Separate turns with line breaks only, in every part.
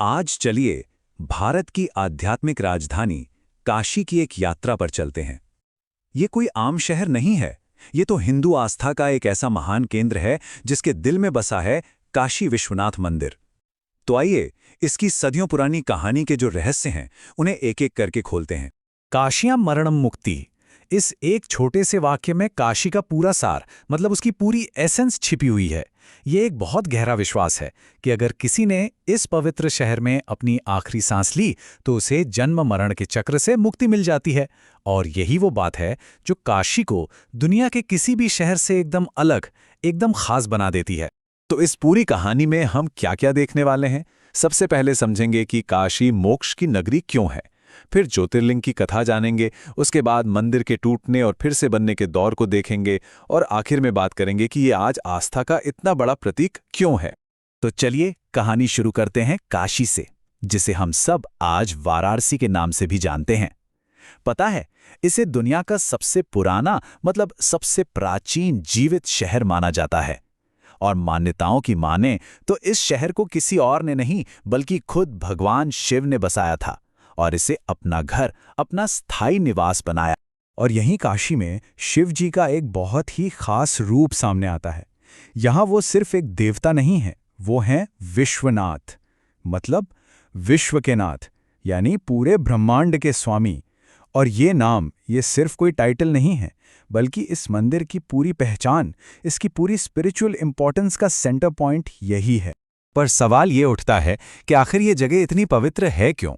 आज चलिए भारत की आध्यात्मिक राजधानी काशी की एक यात्रा पर चलते हैं। ये कोई आम शहर नहीं है, ये तो हिंदू आस्था का एक ऐसा महान केंद्र है जिसके दिल में बसा है काशी विश्वनाथ मंदिर। तो आइए इसकी सदियों पुरानी कहानी के जो रहस्य हैं उन्हें एक-एक करके खोलते हैं।
काशियां मरणम मुक्ति। इस एक छोटे से वाक्य में काशी का पूरा सार मतलब उसकी पूरी एसेंस छिपी हुई है। ये एक बहुत गहरा विश्वास है कि अगर किसी ने इस पवित्र शहर में अपनी आखिरी सांस ली तो उसे जन्म मरण के चक्र से मुक्ति मिल जाती है। और यही वो बात है जो काशी को दुनिया के किसी भी शहर से एकदम अलग, एकदम खास बना देती है।
तो इस पूरी कहानी में हम क्या-क्या देखने वाले हैं? सबसे पहले समझेंगे कि काशी मोक्ष की नगरी क्यों है। फिर ज्योतिर्लिंग की कथा जानेंगे, उसके बाद मंदिर के टूटने और फिर से बनने के दौर को देखेंगे और आखिर में बात करेंगे कि ये आज आस्था का इतना बड़ा प्रतीक क्यों है।
तो चलिए कहानी शुरू करते हैं काशी से, जिसे हम सब आज वाराणसी के नाम से भी जानते हैं। पता है, इसे दुनिया का सबसे पुराना मतलब सबसे प्राचीन जीवित शहर माना जाता है। और मान्यताओं की माने तो इस शहर को किसी और ने नहीं बल्कि खुद भगवान शिव ने बसाया था और इसे अपना घर, अपना स्थायी निवास बनाया। और यहीं काशी में शिव जी का एक बहुत ही खास रूप सामने आता है। यहाँ वो सिर्फ एक देवता नहीं है, वो हैं विश्वनाथ, मतलब विश्व के नाथ, यानी पूरे ब्रह्मांड के स्वामी। और ये नाम ये सिर्फ कोई टाइटल नहीं है, बल्कि इस मंदिर की पूरी पहचान, इसकी पूरी स्पिरिचुअल इंपॉर्टेंस का सेंटर पॉइंट यही है। पर सवाल ये उठता है कि आखिर ये जगह इतनी पवित्र है क्यों?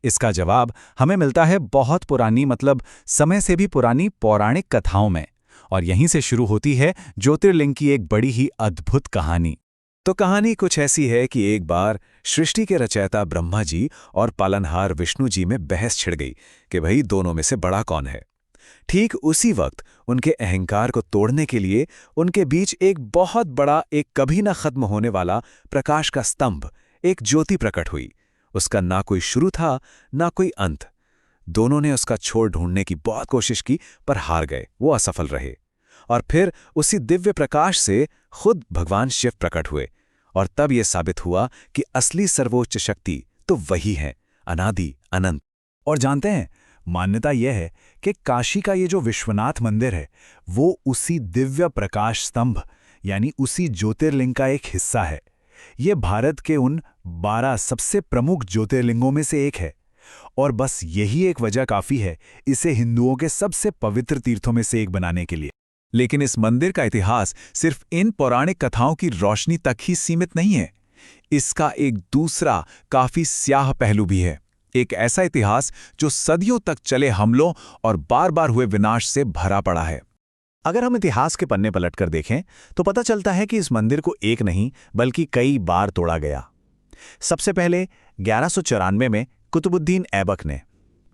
इसका जवाब हमें मिलता है बहुत पुरानी मतलब समय से भी पुरानी पौराणिक कथाओं में। और यहीं से शुरू होती है ज्योतिर्लिंग की एक बड़ी ही अद्भुत कहानी।
तो कहानी कुछ ऐसी है कि एक बार सृष्टि के रचयिता ब्रह्मा जी और पालनहार विष्णु जी में बहस छिड़ गई कि भाई दोनों में से बड़ा कौन है। ठीक उसी वक्त उनके अहंकार को तोड़ने के लिए उनके बीच एक बहुत बड़ा, एक कभी ना खत्म होने वाला प्रकाश का स्तंभ, एक ज्योति प्रकट हुई। उसका ना कोई शुरू था ना कोई अंत। दोनों ने उसका छोर ढूंढने की बहुत कोशिश की पर हार गए, वो असफल रहे। और फिर उसी दिव्य प्रकाश से खुद भगवान शिव प्रकट हुए। और तब यह साबित हुआ कि असली सर्वोच्च शक्ति तो वही है, अनादि अनंत।
और जानते हैं, मान्यता यह है कि काशी का ये जो विश्वनाथ मंदिर है वो उसी दिव्य प्रकाश स्तंभ यानी उसी ज्योतिर्लिंग का एक हिस्सा है। ये भारत के उन 12 सबसे प्रमुख ज्योतिर्लिंगों में से एक है। और बस यही एक वजह काफी है इसे हिंदुओं के सबसे पवित्र तीर्थों में से एक बनाने के लिए।
लेकिन इस मंदिर का इतिहास सिर्फ इन पौराणिक कथाओं की रोशनी तक ही सीमित नहीं है। इसका एक दूसरा काफी स्याह पहलू भी है। एक ऐसा इतिहास जो सदियों तक चले हमलों और बार बार हुए विनाश से भरा पड़ा है।
अगर हम इतिहास के पन्ने पलटकर देखें तो पता चलता है कि इस मंदिर को एक नहीं बल्कि कई बार तोड़ा गया। सबसे पहले 1194 में कुतुबुद्दीन ऐबक ने,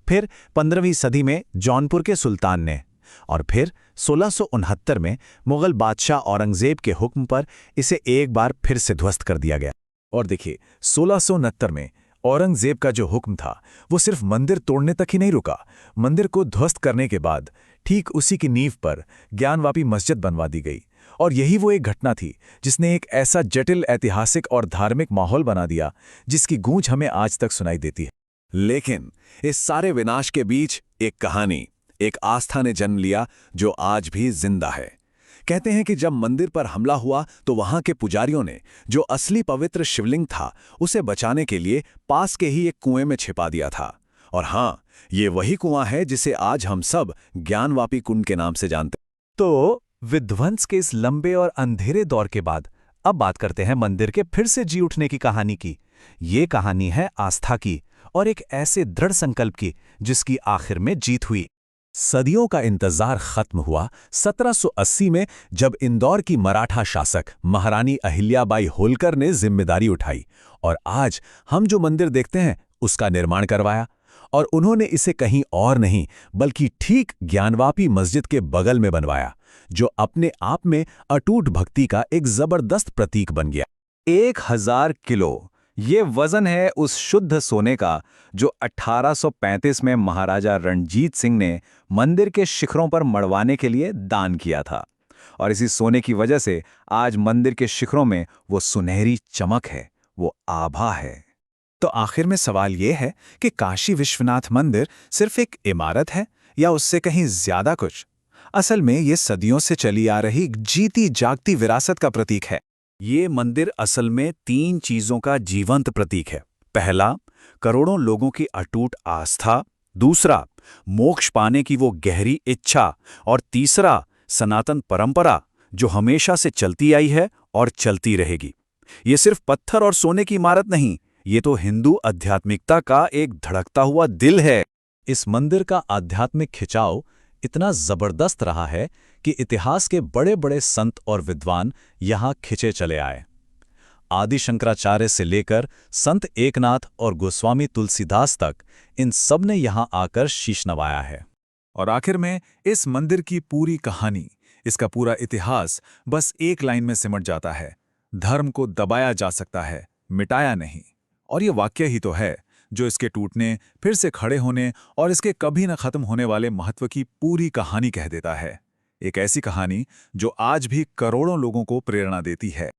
फिर 15वीं सदी में जौनपुर के सुल्तान ने, और फिर 1669 में मुगल बादशाह औरंगजेब के हुक्म पर इसे एक बार फिर से ध्वस्त कर दिया गया।
और देखिए, 1669 में औरंगजेब का जो हुक्म था वो सिर्फ मंदिर तोड़ने तक ही नहीं रुका। मंदिर को ध्वस्त करने के बाद ठीक उसी की नींव पर ज्ञानवापी मस्जिद बनवा दी गई। और यही वो एक घटना थी जिसने एक ऐसा जटिल ऐतिहासिक और धार्मिक माहौल बना दिया जिसकी गूंज हमें आज तक सुनाई देती है। लेकिन इस सारे विनाश के बीच एक कहानी, एक आस्था ने जन्म लिया जो आज भी जिंदा है। कहते हैं कि जब मंदिर पर हमला हुआ तो वहां के पुजारियों ने जो असली पवित्र शिवलिंग था उसे बचाने के लिए पास के ही एक कुएं में छिपा दिया था। और हाँ, ये वही कुआं है जिसे आज हम सब ज्ञानवापी कुंड के नाम से जानते हैं।
तो विध्वंस के इस लंबे और अंधेरे दौर के बाद अब बात करते हैं मंदिर के फिर से जी उठने की कहानी की। ये कहानी है आस्था की और एक ऐसे दृढ़ संकल्प की जिसकी आखिर में जीत हुई।
सदियों का इंतजार खत्म हुआ 1780 में, जब इंदौर की मराठा शासक महारानी अहिल्याबाई होलकर ने जिम्मेदारी उठाई और आज हम जो मंदिर देखते हैं उसका निर्माण करवाया। और उन्होंने इसे कहीं और नहीं बल्कि ठीक ज्ञानवापी मस्जिद के बगल में बनवाया, जो अपने आप में अटूट भक्ति का एक जबरदस्त प्रतीक बन गया। 1000 किलो ये वजन है उस शुद्ध सोने का जो 1835 में महाराजा रणजीत सिंह ने मंदिर के शिखरों पर मढ़वाने के लिए दान किया था। और इसी सोने की वजह से आज मंदिर के शिखरों में वो सुनहरी चमक है, वो आभा है।
तो आखिर में सवाल ये है कि काशी विश्वनाथ मंदिर सिर्फ एक इमारत है या उससे कहीं ज्यादा कुछ? असल में ये सदियों से चली आ रही जीती जागती विरासत का प्रतीक है। ये मंदिर असल में 3 चीजों का जीवंत प्रतीक है। पहला, करोड़ों लोगों की अटूट आस्था। दूसरा, मोक्ष पाने की वो गहरी इच्छा। और तीसरा, सनातन परंपरा जो हमेशा से चलती आई है और चलती रहेगी। ये सिर्फ पत्थर और सोने की इमारत नहीं, ये तो हिंदू आध्यात्मिकता का एक धड़कता हुआ दिल है। इस मंदिर का आध्यात्मिक खिंचाव इतना जबरदस्त रहा है कि इतिहास के बड़े बड़े संत और विद्वान यहाँ खिंचे चले आए। आदि शंकराचार्य से लेकर संत एकनाथ और गोस्वामी तुलसीदास तक, इन सब ने यहाँ आकर शीश नवाया है।
और आखिर में इस मंदिर की पूरी कहानी, इसका पूरा इतिहास बस एक लाइन में सिमट जाता है: धर्म को दबाया जा सकता है, मिटाया नहीं। और ये वाक्य ही तो है जो इसके टूटने, फिर से खड़े होने और इसके कभी न खत्म होने वाले महत्व की पूरी कहानी कह देता है। एक ऐसी कहानी जो आज भी करोड़ों लोगों को प्रेरणा देती है।